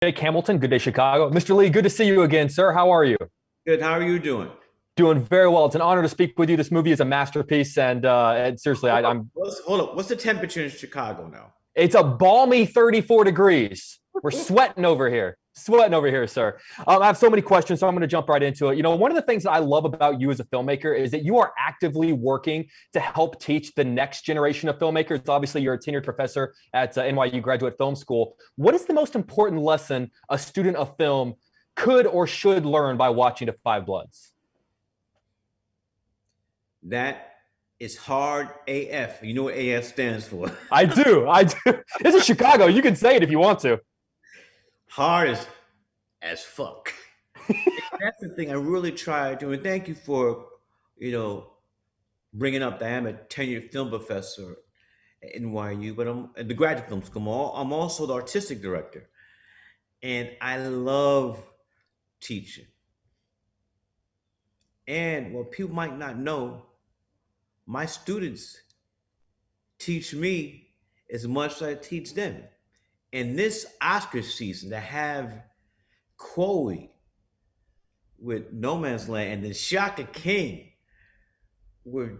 Jake Hamilton, good day, Chicago. Mr. Lee, good to see you again, sir. How are you? Good. How are you doing? Doing very well. It's an honor to speak with you. This movie is a masterpiece, and seriously, I'm. Hold up. What's the temperature in Chicago now? It's a balmy 34 degrees. We're sweating over here. Sweating over here, sir. I have so many questions, so I'm going to jump right into it. One of the things that I love about you as a filmmaker is that you are actively working to help teach the next generation of filmmakers. Obviously, you're a tenured professor at NYU Graduate Film School. What is the most important lesson a student of film could or should learn by watching The Five Bloods? That is hard AF. You know what AF stands for? I do. I do. This is Chicago. You can say it if you want to. Hard as fuck. That's the thing I really try to. And thank you for, bringing up that I'm a tenured film professor at NYU, but I'm at the graduate film school. I'm also the artistic director, and I love teaching. And what people might not know, my students teach me as much as I teach them. And this Oscar season, to have Chloe with No Man's Land and then Shaka King with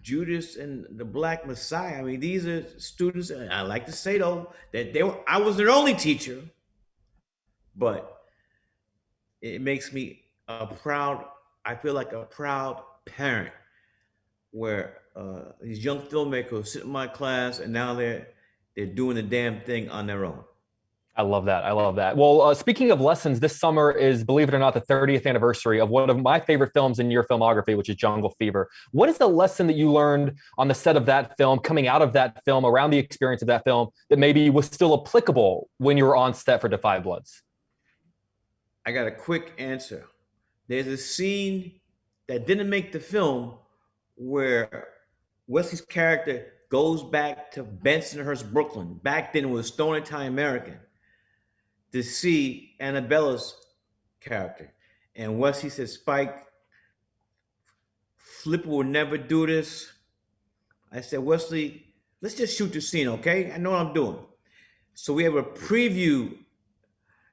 Judas and the Black Messiah. I mean, these are students, and I like to say though that I was their only teacher, but it makes me I feel like a proud parent where these young filmmakers sit in my class and now they're doing the damn thing on their own. I love that. I love that. Well, speaking of lessons, this summer is, believe it or not, the 30th anniversary of one of my favorite films in your filmography, which is Jungle Fever. What is the lesson that you learned on the set of that film, coming out of that film, around the experience of that film, that maybe was still applicable when you were on set for Da 5 Bloods? I got a quick answer. There's a scene that didn't make the film where Wesley's character goes back to Bensonhurst, Brooklyn. Back then it was Stone Italian-American, to see Annabella's character. And Wesley said, Spike, Flipper will never do this. I said, Wesley, let's just shoot the scene, okay? I know what I'm doing. So we have a preview,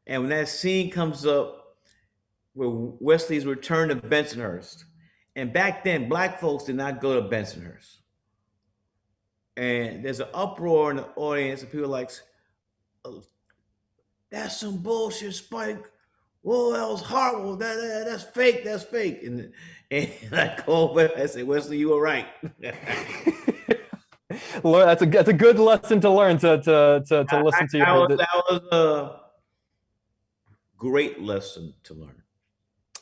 and when that scene comes up where Wesley's return to Bensonhurst, and back then, Black folks did not go to Bensonhurst. And there's an uproar in the audience, and people are like, oh, that's some bullshit, Spike. Whoa, that was horrible. That's fake. That's fake. And I called back. I said, Wesley, you were right. Lord, that's a good lesson to learn to listen to. That was a great lesson to learn.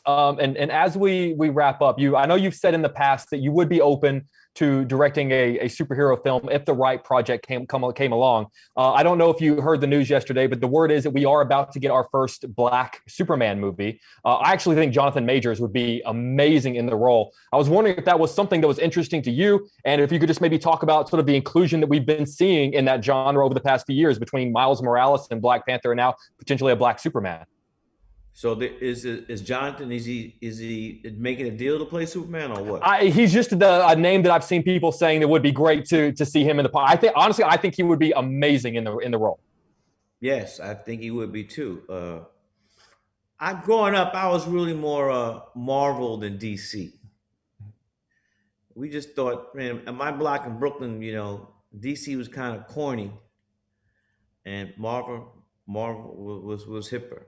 And as we wrap up, I know you've said in the past that you would be open to directing a superhero film if the right project came along. I don't know if you heard the news yesterday, but the word is that we are about to get our first Black Superman movie. I actually think Jonathan Majors would be amazing in the role. I was wondering if that was something that was interesting to you, and if you could just maybe talk about sort of the inclusion that we've been seeing in that genre over the past few years between Miles Morales and Black Panther, and now potentially a Black Superman. So is Jonathan? Is he making a deal to play Superman or what? He's just a name that I've seen people saying that would be great to see him in the. I think he would be amazing in the role. Yes, I think he would be too. Growing up, I was really more Marvel than DC. We just thought, man, at my block in Brooklyn, DC was kind of corny, and Marvel was hipper.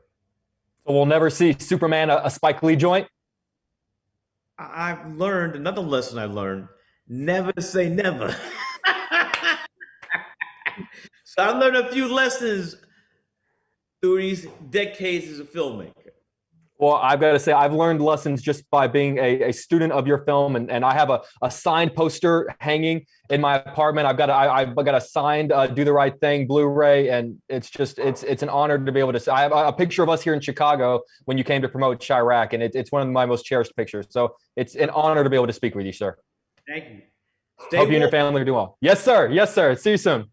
So we'll never see Superman, a Spike Lee joint? I've learned another lesson. I learned: never say never. So I learned a few lessons through these decades as a filmmaker. Well, I've got to say, I've learned lessons just by being a student of your film, and I have a signed poster hanging in my apartment. I've got a signed Do the Right Thing Blu-ray, and it's an honor to be able to. I have a picture of us here in Chicago when you came to promote Chirac, and it's one of my most cherished pictures. So it's an honor to be able to speak with you, sir. Thank you. Hope you and your family are doing well. Yes, sir. Yes, sir. See you soon.